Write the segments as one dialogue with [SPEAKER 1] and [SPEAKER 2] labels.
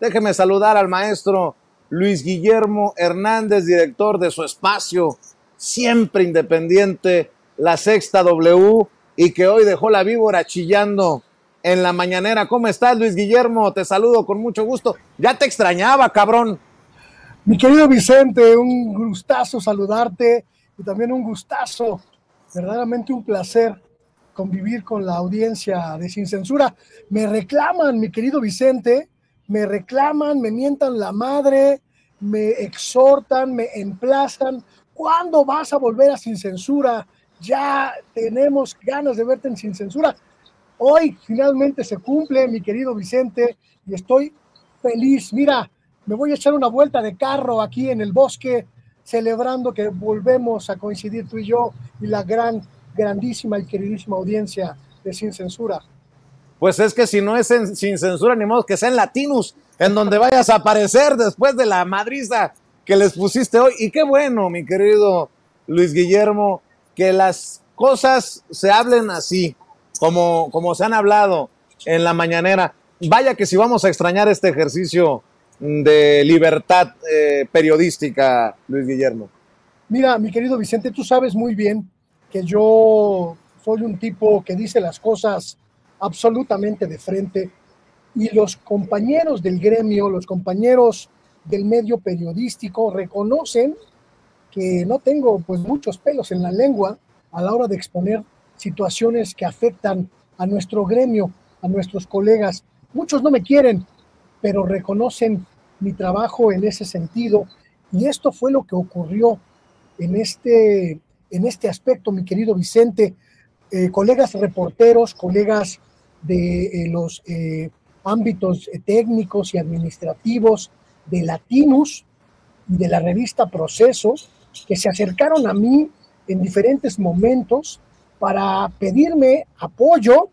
[SPEAKER 1] Déjeme saludar al maestro Luis Guillermo Hernández, director de su espacio, siempre independiente, La Sexta W, y que hoy dejó la víbora chillando en la mañanera. ¿Cómo estás, Luis Guillermo? Te saludo con mucho gusto. Ya te extrañaba, cabrón.
[SPEAKER 2] Mi querido Vicente, un gustazo saludarte y también un gustazo, verdaderamente un placer convivir con la audiencia de Sin Censura. Me reclaman, mi querido Vicente, me reclaman, me mientan la madre, me exhortan, me emplazan. ¿Cuándo vas a volver a Sin Censura? Ya tenemos ganas de verte en Sin Censura. Hoy finalmente se cumple, mi querido Vicente, y estoy feliz. Mira, me voy a echar una vuelta de carro aquí en el bosque, celebrando que volvemos a coincidir tú y yo y la grandísima y queridísima audiencia de Sin Censura.
[SPEAKER 1] Pues es que si no es Sin Censura, ni modo que sea en Latinus, en donde vayas a aparecer después de la madriza que les pusiste hoy. Y qué bueno, mi querido Luis Guillermo, que las cosas se hablen así, como se han hablado en la mañanera. Vaya que si vamos a extrañar este ejercicio de libertad periodística, Luis Guillermo.
[SPEAKER 2] Mira, mi querido Vicente, tú sabes muy bien que yo soy un tipo que dice las cosas absolutamente de frente, y los compañeros del gremio, los compañeros del medio periodístico reconocen que no tengo pues muchos pelos en la lengua a la hora de exponer situaciones que afectan a nuestro gremio, a nuestros colegas. Muchos no me quieren, pero reconocen mi trabajo en ese sentido, y esto fue lo que ocurrió en este aspecto, mi querido Vicente. Colegas reporteros, colegas de los ámbitos técnicos y administrativos de Latinus y de la revista Proceso, que se acercaron a mí en diferentes momentos para pedirme apoyo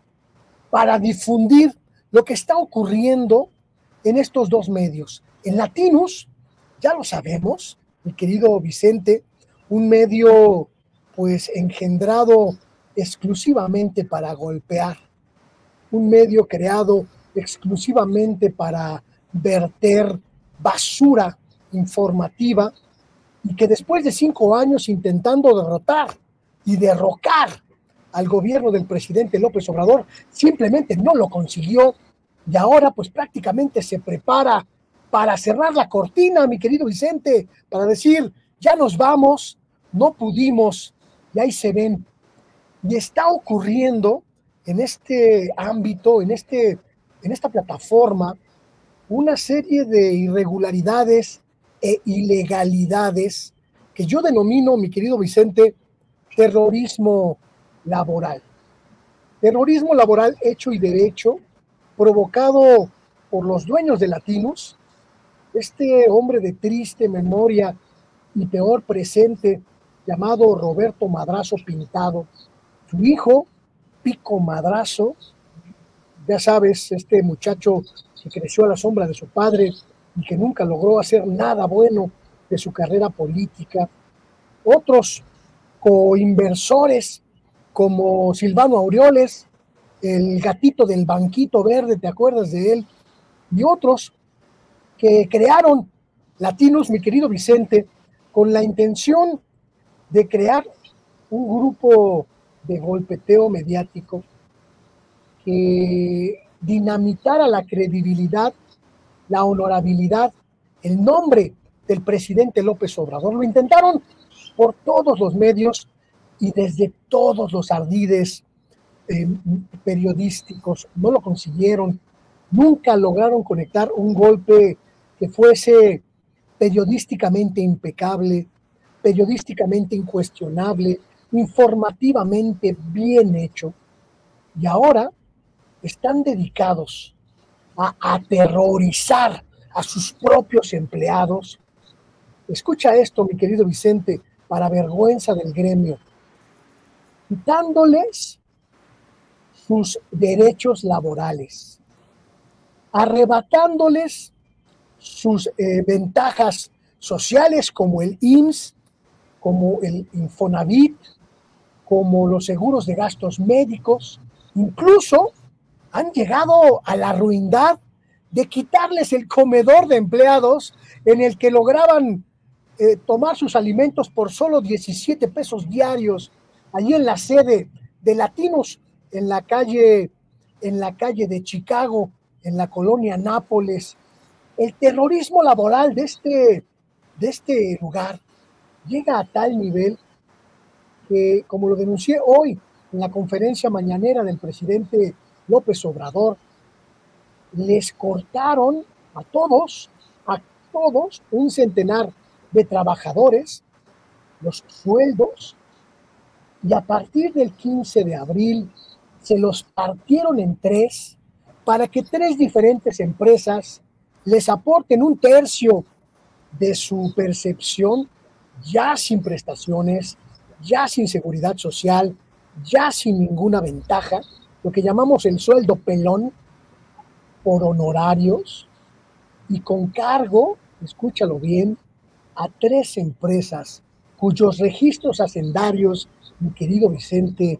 [SPEAKER 2] para difundir lo que está ocurriendo en estos dos medios. En Latinus, ya lo sabemos, mi querido Vicente, un medio pues engendrado exclusivamente para golpear, un medio creado exclusivamente para verter basura informativa, y que después de 5 años intentando derrotar y derrocar al gobierno del presidente López Obrador, simplemente no lo consiguió, y ahora pues prácticamente se prepara para cerrar la cortina, mi querido Vicente, para decir, ya nos vamos, no pudimos, y ahí se ven. Y está ocurriendo en este ámbito, en esta plataforma, una serie de irregularidades e ilegalidades que yo denomino, mi querido Vicente, terrorismo laboral. Terrorismo laboral hecho y derecho, provocado por los dueños de Latinus, este hombre de triste memoria y peor presente llamado Roberto Madrazo Pintado, su hijo Pico Madrazo, ya sabes, este muchacho que creció a la sombra de su padre y que nunca logró hacer nada bueno de su carrera política. Otros coinversores como Silvano Aureoles, el gatito del banquito verde, ¿te acuerdas de él? Y otros que crearon Latinus, mi querido Vicente, con la intención de crear un grupo de golpeteo mediático que dinamitara la credibilidad, la honorabilidad, el nombre del presidente López Obrador. Lo intentaron por todos los medios y desde todos los ardides periodísticos. No lo consiguieron. Nunca lograron conectar un golpe que fuese periodísticamente impecable, periodísticamente incuestionable, informativamente bien hecho. Y ahora están dedicados a aterrorizar a sus propios empleados. Escucha esto, mi querido Vicente, para vergüenza del gremio, quitándoles sus derechos laborales, arrebatándoles sus ventajas sociales como el IMSS, como el Infonavit, como los seguros de gastos médicos. Incluso han llegado a la ruindad de quitarles el comedor de empleados en el que lograban tomar sus alimentos por solo 17 pesos diarios, allí en la sede de Latinos, en la calle de Chicago, en la colonia Nápoles. El terrorismo laboral de este lugar llega a tal nivel que, como lo denuncié hoy en la conferencia mañanera del presidente López Obrador, les cortaron a todos, un centenar de trabajadores, los sueldos, y a partir del 15 de abril se los partieron en tres para que tres diferentes empresas les aporten un tercio de su percepción, ya sin prestaciones, ya sin seguridad social, ya sin ninguna ventaja, lo que llamamos el sueldo pelón, por honorarios y con cargo, escúchalo bien, a tres empresas cuyos registros hacendarios, mi querido Vicente,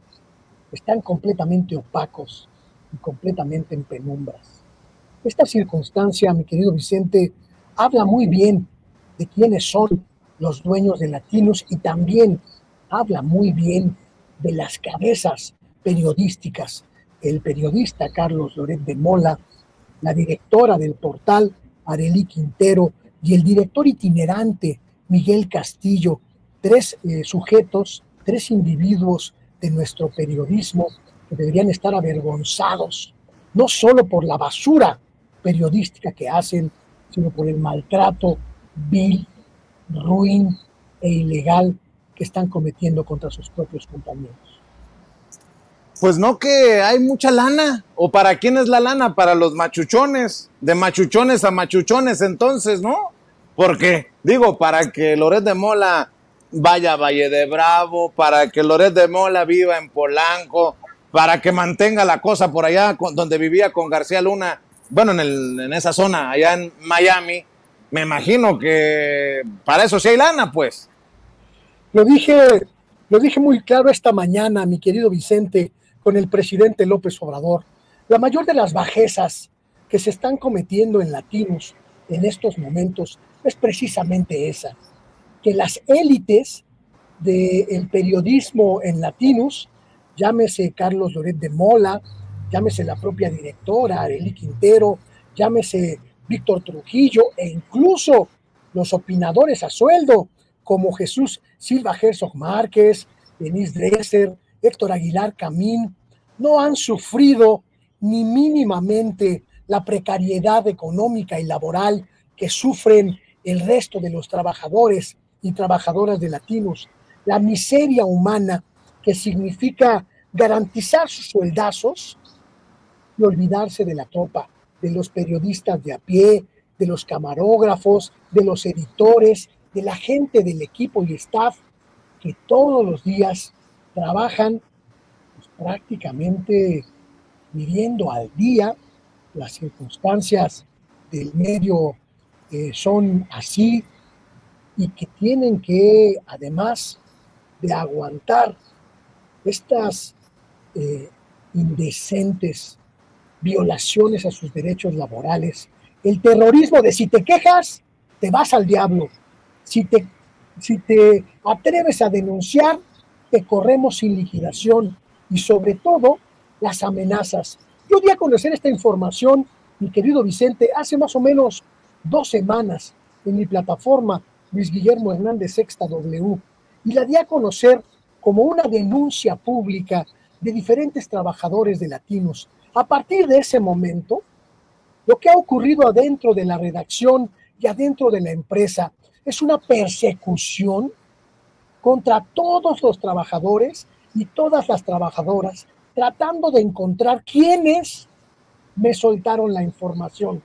[SPEAKER 2] están completamente opacos y completamente en penumbras. Esta circunstancia, mi querido Vicente, habla muy bien de quiénes son los dueños de Latinos y también habla muy bien de las cabezas periodísticas. El periodista Carlos Loret de Mola, la directora del portal Arely Quintero y el director itinerante Miguel Castillo, tres sujetos, tres individuos de nuestro periodismo que deberían estar avergonzados, no solo por la basura periodística que hacen, sino por el maltrato vil, ruin e ilegal que están cometiendo contra sus propios compañeros.
[SPEAKER 1] Pues no, que hay mucha lana. ¿O para quién es la lana? Para los machuchones. De machuchones a machuchones, entonces, ¿no? Porque, digo, para que Loret de Mola vaya a Valle de Bravo, para que Loret de Mola viva en Polanco, para que mantenga la cosa por allá donde vivía con García Luna, bueno, en esa zona, allá en Miami, me imagino que para eso sí hay lana, pues.
[SPEAKER 2] Lo dije muy claro esta mañana, mi querido Vicente, con el presidente López Obrador. La mayor de las bajezas que se están cometiendo en Latinos en estos momentos es precisamente esa, que las élites del periodismo en Latinos, llámese Carlos Loret de Mola, llámese la propia directora Arely Quintero, llámese Víctor Trujillo e incluso los opinadores a sueldo como Jesús Silva Herzog Márquez, Denise Dresser, Héctor Aguilar Camín, no han sufrido ni mínimamente la precariedad económica y laboral que sufren el resto de los trabajadores y trabajadoras de Latinos, la miseria humana que significa garantizar sus sueldazos y olvidarse de la tropa, de los periodistas de a pie, de los camarógrafos, de los editores, de la gente del equipo y staff que todos los días trabajan pues, prácticamente viviendo al día. Las circunstancias del medio son así y que tienen que, además de aguantar estas indecentes violaciones a sus derechos laborales, el terrorismo de si te quejas, te vas al diablo. Si te atreves a denunciar, te corremos sin liquidación y sobre todo las amenazas. Yo di a conocer esta información, mi querido Vicente, hace más o menos 2 semanas en mi plataforma Luis Guillermo Hernández Sexta W y la di a conocer como una denuncia pública de diferentes trabajadores de Latinos. A partir de ese momento, lo que ha ocurrido adentro de la redacción y adentro de la empresa es una persecución contra todos los trabajadores y todas las trabajadoras, tratando de encontrar quiénes me soltaron la información.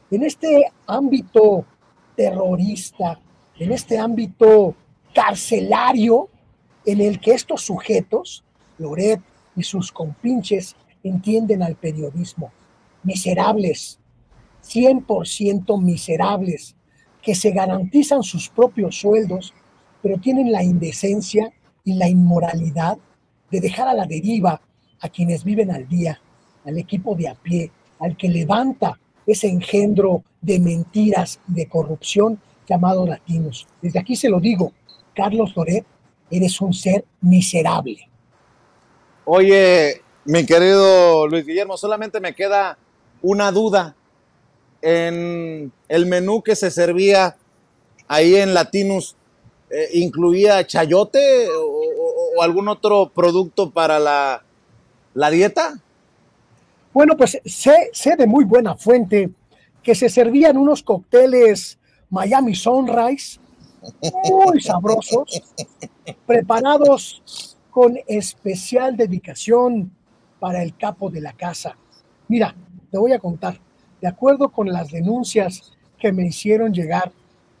[SPEAKER 2] En este ámbito terrorista, en este ámbito carcelario, en el que estos sujetos, Loret y sus compinches, entienden al periodismo. Miserables, 100% miserables, que se garantizan sus propios sueldos, pero tienen la indecencia y la inmoralidad de dejar a la deriva a quienes viven al día, al equipo de a pie, al que levanta ese engendro de mentiras y de corrupción llamado Latinos. Desde aquí se lo digo, Carlos Loret, eres un ser miserable.
[SPEAKER 1] Oye, mi querido Luis Guillermo, solamente me queda una duda. En el menú que se servía ahí en Latinus, ¿incluía chayote o algún otro producto para la dieta?
[SPEAKER 2] Bueno, pues sé de muy buena fuente que se servían unos cócteles Miami Sunrise muy sabrosos, preparados con especial dedicación para el capo de la casa. Mira, te voy a contar, de acuerdo con las denuncias que me hicieron llegar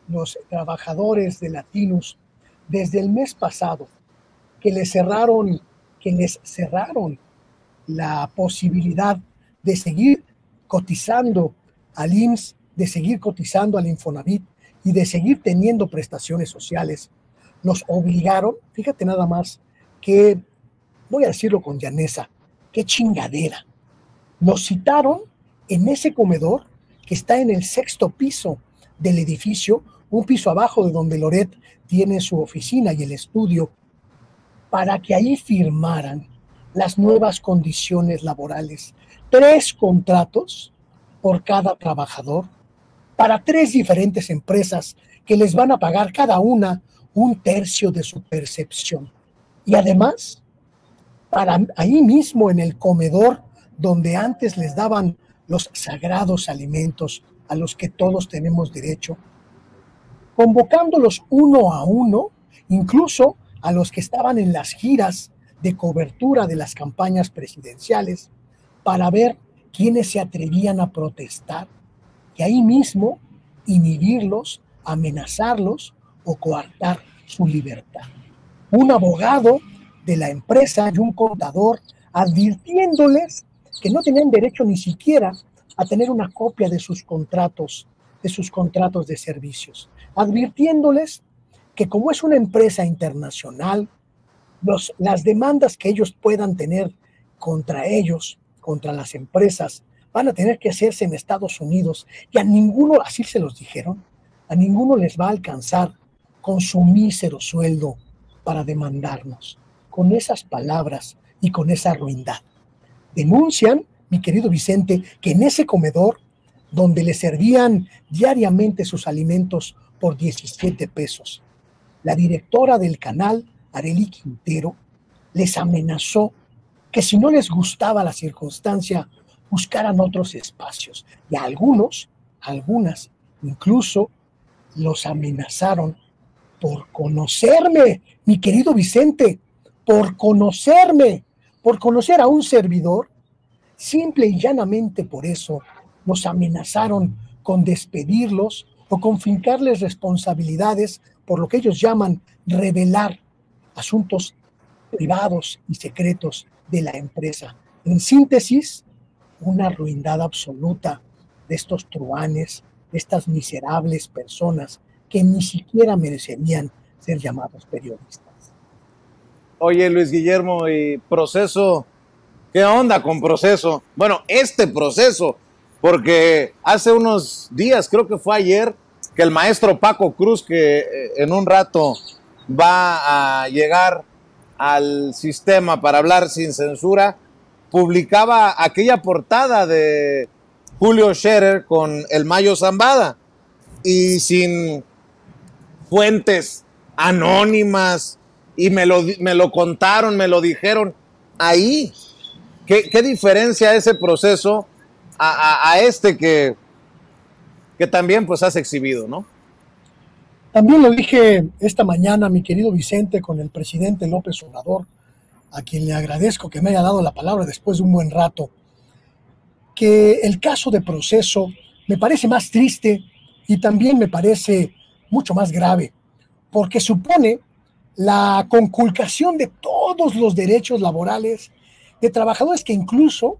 [SPEAKER 2] los trabajadores de Latinus, desde el mes pasado, que les cerraron la posibilidad de seguir cotizando al IMSS, de seguir cotizando al Infonavit y de seguir teniendo prestaciones sociales. Nos obligaron, fíjate nada más, que, voy a decirlo con llaneza, qué chingadera. Nos citaron en ese comedor que está en el 6º piso del edificio, un piso abajo de donde Loret tiene su oficina y el estudio, para que ahí firmaran las nuevas condiciones laborales. 3 contratos por cada trabajador para 3 diferentes empresas que les van a pagar cada una 1/3 de su percepción. Y además, para ahí mismo en el comedor donde antes les daban los sagrados alimentos a los que todos tenemos derecho, convocándolos uno a uno, incluso a los que estaban en las giras de cobertura de las campañas presidenciales, para ver quiénes se atrevían a protestar y ahí mismo inhibirlos, amenazarlos o coartar su libertad. Un abogado de la empresa y un contador advirtiéndoles que no tenían derecho ni siquiera a tener una copia de sus contratos de servicios, advirtiéndoles que como es una empresa internacional, las demandas que ellos puedan tener contra ellos, contra las empresas, van a tener que hacerse en Estados Unidos y a ninguno, así se los dijeron, a ninguno les va a alcanzar con su mísero sueldo para demandarnos. Con esas palabras y con esa ruindad. Denuncian, mi querido Vicente, que en ese comedor, donde le servían diariamente sus alimentos por 17 pesos, la directora del canal, Arely Quintero, les amenazó que si no les gustaba la circunstancia, buscaran otros espacios. Y a algunas, incluso los amenazaron por conocerme, mi querido Vicente, por conocer a un servidor, simple y llanamente por eso, nos amenazaron con despedirlos o con fincarles responsabilidades por lo que ellos llaman revelar asuntos privados y secretos de la empresa. En síntesis, una ruindad absoluta de estos truanes, de estas miserables personas que ni siquiera merecerían ser llamados periodistas.
[SPEAKER 1] Oye, Luis Guillermo, y Proceso, ¿qué onda con Proceso? Bueno, este Proceso, porque hace unos días, creo que fue ayer, que el maestro Paco Cruz, que en un rato va a llegar al sistema para hablar sin censura, publicaba aquella portada de Julio Scherer con el Mayo Zambada y sin fuentes anónimas, y me lo contaron, me lo dijeron ahí. ¿Qué diferencia ese Proceso a este que también pues has exhibido, ¿no?
[SPEAKER 2] También lo dije esta mañana, mi querido Vicente, con el presidente López Obrador, a quien le agradezco que me haya dado la palabra después de un buen rato, que el caso de Proceso me parece más triste y también me parece mucho más grave, porque supone la conculcación de todos los derechos laborales de trabajadores que incluso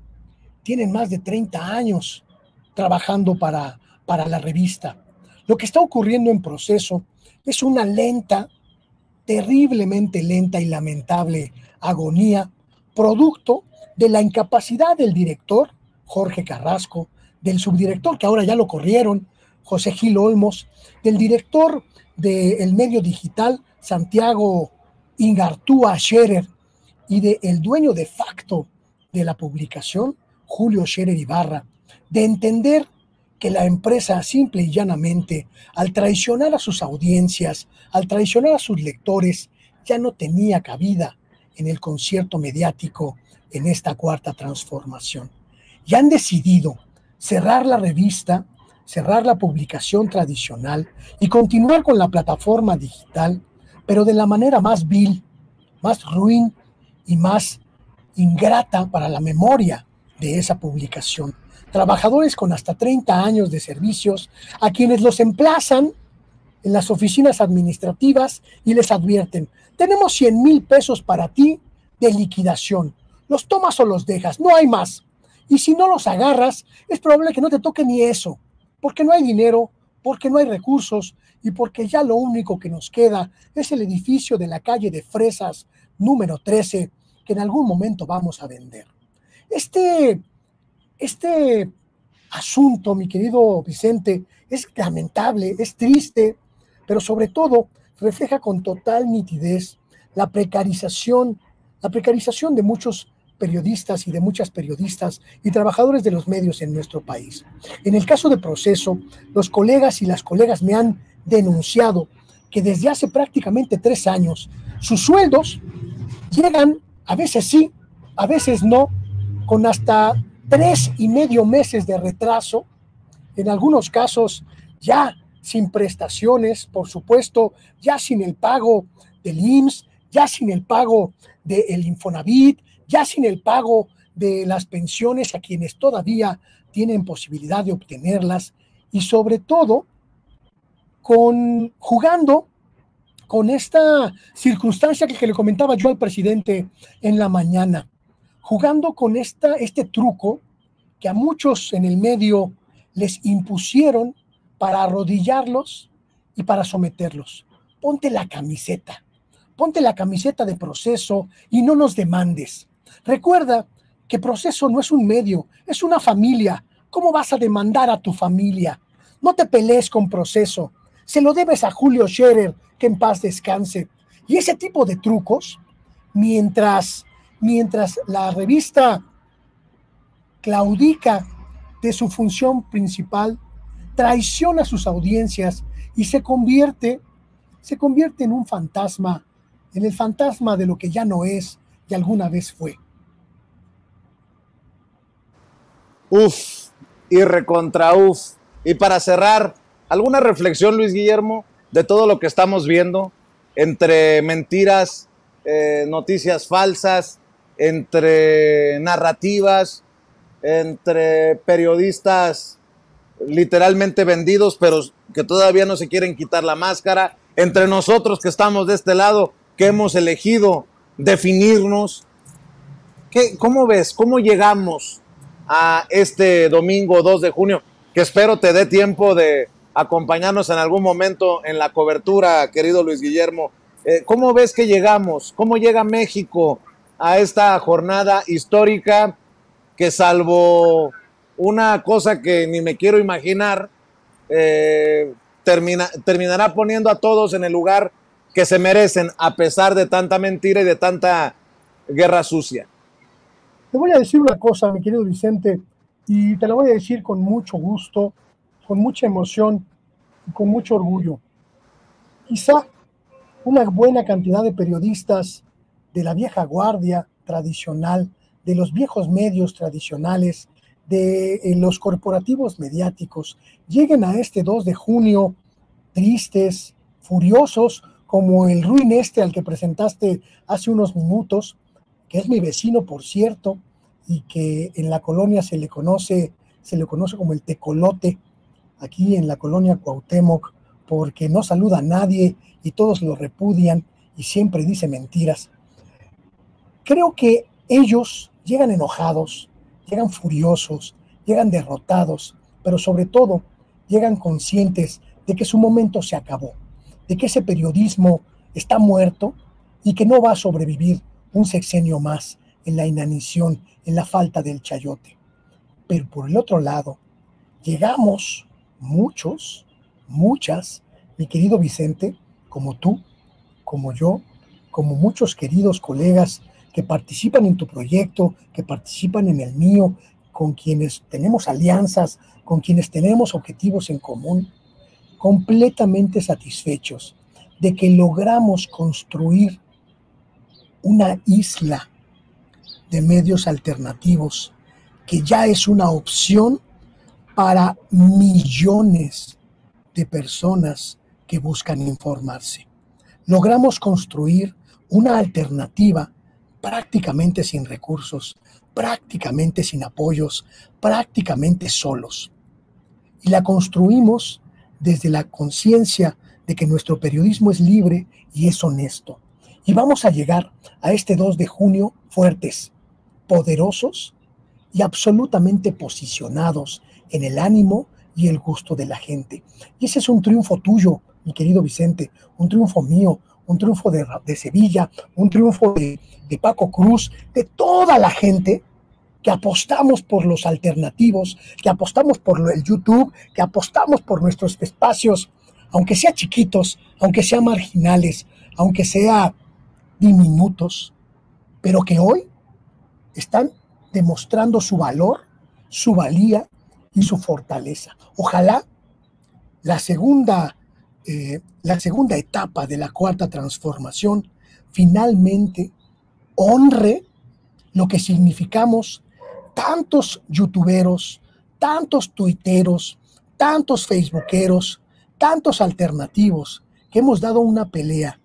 [SPEAKER 2] tienen más de 30 años trabajando para la revista. Lo que está ocurriendo en Proceso es una lenta, terriblemente lenta y lamentable agonía, producto de la incapacidad del director, Jorge Carrasco, del subdirector, que ahora ya lo corrieron, José Gil Olmos, del director del medio digital, Santiago Ingartúa Scherer, y del dueño de facto de la publicación, Julio Scherer Ibarra, de entender que la empresa simple y llanamente, al traicionar a sus audiencias, al traicionar a sus lectores, ya no tenía cabida en el concierto mediático en esta cuarta transformación. Y han decidido cerrar la revista, cerrar la publicación tradicional y continuar con la plataforma digital, pero de la manera más vil, más ruin y más ingrata para la memoria de esa publicación. Trabajadores con hasta 30 años de servicios a quienes los emplazan en las oficinas administrativas y les advierten: tenemos 100,000 pesos para ti de liquidación, los tomas o los dejas, no hay más. Y si no los agarras, es probable que no te toque ni eso, porque no hay dinero, porque no hay recursos y porque ya lo único que nos queda es el edificio de la calle de Fresas número 13 que en algún momento vamos a vender. Este asunto, mi querido Vicente, es lamentable, es triste, pero sobre todo refleja con total nitidez la precarización de muchos periodistas y de muchas periodistas y trabajadores de los medios en nuestro país. En el caso de Proceso, los colegas y las colegas me han denunciado que desde hace prácticamente 3 años sus sueldos llegan, a veces sí, a veces no, con hasta 3,5 meses de retraso, en algunos casos ya sin prestaciones, por supuesto, ya sin el pago del IMSS, ya sin el pago del Infonavit, ya sin el pago de las pensiones a quienes todavía tienen posibilidad de obtenerlas, y sobre todo jugando con esta circunstancia que le comentaba yo al presidente en la mañana, jugando con este truco que a muchos en el medio les impusieron para arrodillarlos y para someterlos. Ponte la camiseta de Proceso y no nos demandes. Recuerda que Proceso no es un medio, es una familia. ¿Cómo vas a demandar a tu familia? No te pelees con Proceso. Se lo debes a Julio Scherer, que en paz descanse. Y ese tipo de trucos, mientras la revista claudica de su función principal, traiciona a sus audiencias y se convierte en un fantasma, en el fantasma de lo que ya no es y alguna vez fue.
[SPEAKER 1] Uf, y recontra uf. Y para cerrar, ¿alguna reflexión, Luis Guillermo, de todo lo que estamos viendo entre mentiras, noticias falsas, entre narrativas, entre periodistas literalmente vendidos, pero que todavía no se quieren quitar la máscara, entre nosotros que estamos de este lado, que hemos elegido definirnos? ¿Cómo ves? ¿Cómo llegamos a este domingo 2 de junio? Que espero te dé tiempo de acompañarnos en algún momento en la cobertura, querido Luis Guillermo. ¿Cómo ves que llegamos? ¿Cómo llega México a esta jornada histórica que, salvo una cosa que ni me quiero imaginar, terminará poniendo a todos en el lugar que se merecen, a pesar de tanta mentira y de tanta guerra sucia?
[SPEAKER 2] Te voy a decir una cosa, mi querido Vicente, y te la voy a decir con mucho gusto, con mucha emoción y con mucho orgullo. Quizá una buena cantidad de periodistas de la vieja guardia tradicional, de los viejos medios tradicionales, de los corporativos mediáticos, lleguen a este 2 de junio tristes, furiosos, como el ruin al que presentaste hace unos minutos, que es mi vecino, por cierto, y que en la colonia se le conoce como el tecolote, aquí en la colonia Cuauhtémoc, porque no saluda a nadie y todos lo repudian y siempre dice mentiras. Creo que ellos llegan enojados, llegan furiosos, llegan derrotados, pero sobre todo llegan conscientes de que su momento se acabó, de que ese periodismo está muerto y que no va a sobrevivir un sexenio más en la inanición, en la falta del chayote. Pero por el otro lado, llegamos muchos, muchas, mi querido Vicente, como tú, como yo, como muchos queridos colegas que participan en tu proyecto, que participan en el mío, con quienes tenemos alianzas, con quienes tenemos objetivos en común, completamente satisfechos de que logramos construir una isla de medios alternativos que ya es una opción para millones de personas que buscan informarse. Logramos construir una alternativa prácticamente sin recursos, prácticamente sin apoyos, prácticamente solos. Y la construimos desde la conciencia de que nuestro periodismo es libre y es honesto. Y vamos a llegar a este 2 de junio fuertes, poderosos y absolutamente posicionados en el ánimo y el gusto de la gente. Y ese es un triunfo tuyo, mi querido Vicente, un triunfo mío, un triunfo de Sevilla, un triunfo de Paco Cruz, de toda la gente que apostamos por los alternativos, que apostamos por el YouTube, que apostamos por nuestros espacios, aunque sea chiquitos, aunque sea marginales, aunque sea diminutos, pero que hoy están demostrando su valor, su valía y su fortaleza. Ojalá la segunda, la segunda etapa de la cuarta transformación finalmente honre lo que significamos tantos youtuberos, tantos tuiteros, tantos facebookeros, tantos alternativos que hemos dado una pelea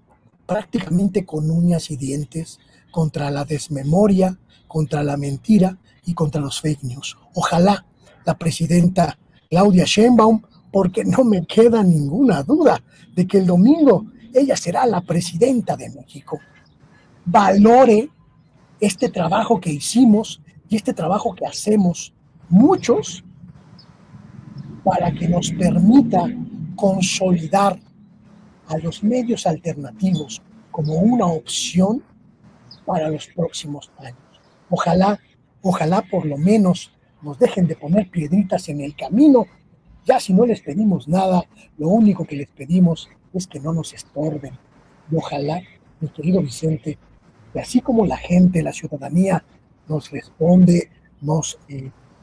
[SPEAKER 2] prácticamente con uñas y dientes contra la desmemoria, contra la mentira y contra los fake news. Ojalá la presidenta Claudia Sheinbaum, porque no me queda ninguna duda de que el domingo ella será la presidenta de México, valore este trabajo que hicimos y este trabajo que hacemos muchos para que nos permita consolidar a los medios alternativos como una opción para los próximos años. Ojalá, ojalá por lo menos nos dejen de poner piedritas en el camino. Ya si no les pedimos nada, lo único que les pedimos es que no nos estorben. Y ojalá, mi querido Vicente, que así como la gente, la ciudadanía nos responde, nos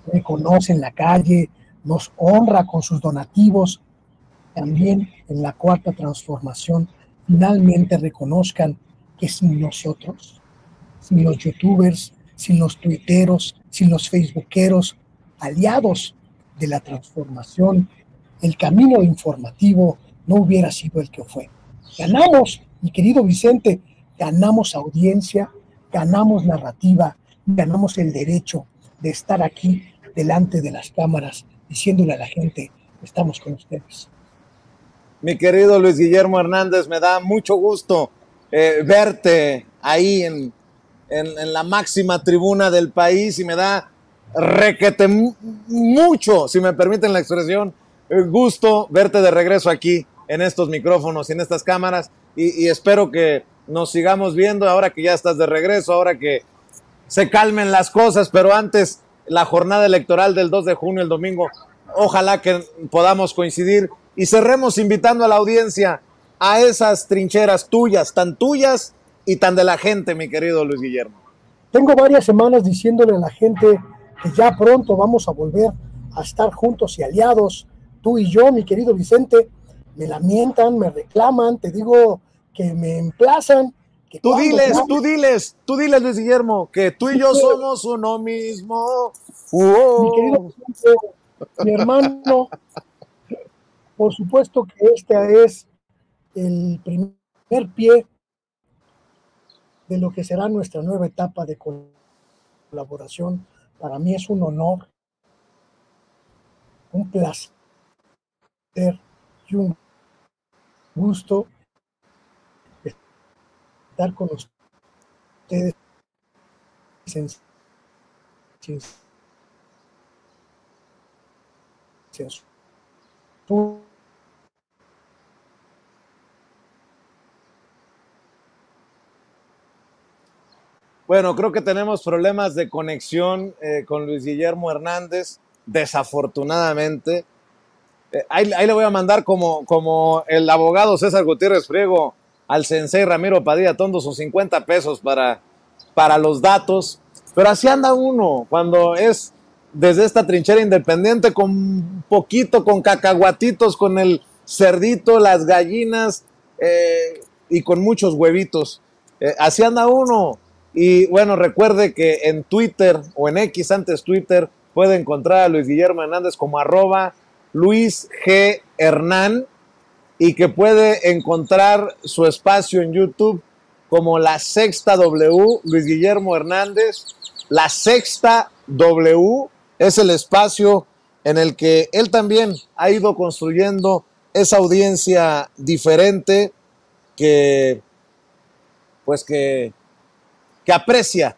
[SPEAKER 2] reconoce en la calle, nos honra con sus donativos, también en la cuarta transformación finalmente reconozcan que sin nosotros, sin los youtubers, sin los tuiteros, sin los facebookeros, aliados de la transformación, el camino informativo no hubiera sido el que fue. Ganamos, mi querido Vicente, ganamos audiencia, ganamos narrativa, ganamos el derecho de estar aquí delante de las cámaras diciéndole a la gente, estamos con ustedes.
[SPEAKER 1] Mi querido Luis Guillermo Hernández, me da mucho gusto verte ahí en la máxima tribuna del país y me da requete mucho, si me permiten la expresión, gusto verte de regreso aquí en estos micrófonos y en estas cámaras y espero que nos sigamos viendo ahora que ya estás de regreso, ahora que se calmen las cosas, pero antes la jornada electoral del 2 de junio, el domingo, ojalá que podamos coincidir y cerremos invitando a la audiencia a esas trincheras tuyas y tan de la gente, mi querido Luis Guillermo.
[SPEAKER 2] Tengo varias semanas diciéndole a la gente que ya pronto vamos a volver a estar juntos y aliados, tú y yo, mi querido Vicente. Me lamentan, me reclaman, te digo que me emplazan. Que
[SPEAKER 1] tú diles, Luis Guillermo, que tú y yo somos uno mismo.
[SPEAKER 2] Mi querido Vicente, mi hermano, por supuesto que este es el primer pie de lo que será nuestra nueva etapa de colaboración. Para mí es un honor, un placer y un gusto estar con ustedes en censura.
[SPEAKER 1] Bueno, creo que tenemos problemas de conexión con Luis Guillermo Hernández. desafortunadamente, ahí le voy a mandar como el abogado César Gutiérrez Friego al sensei Ramiro Padilla Tondo sus 50 pesos para los datos. Pero así anda uno cuando es desde esta trinchera independiente, con poquito, con cacahuatitos, con el cerdito, las gallinas y con muchos huevitos. Así anda uno. Y bueno, recuerde que en Twitter o en X, antes Twitter, puede encontrar a Luis Guillermo Hernández como @Luis G. Hernán, y que puede encontrar su espacio en YouTube como La Sexta W, Luis Guillermo Hernández. La Sexta W es el espacio en el que él también ha ido construyendo esa audiencia diferente que, pues que aprecia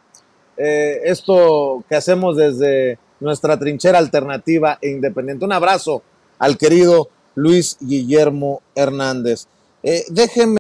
[SPEAKER 1] esto que hacemos desde nuestra trinchera alternativa e independiente. Un abrazo al querido Luis Guillermo Hernández. Déjenme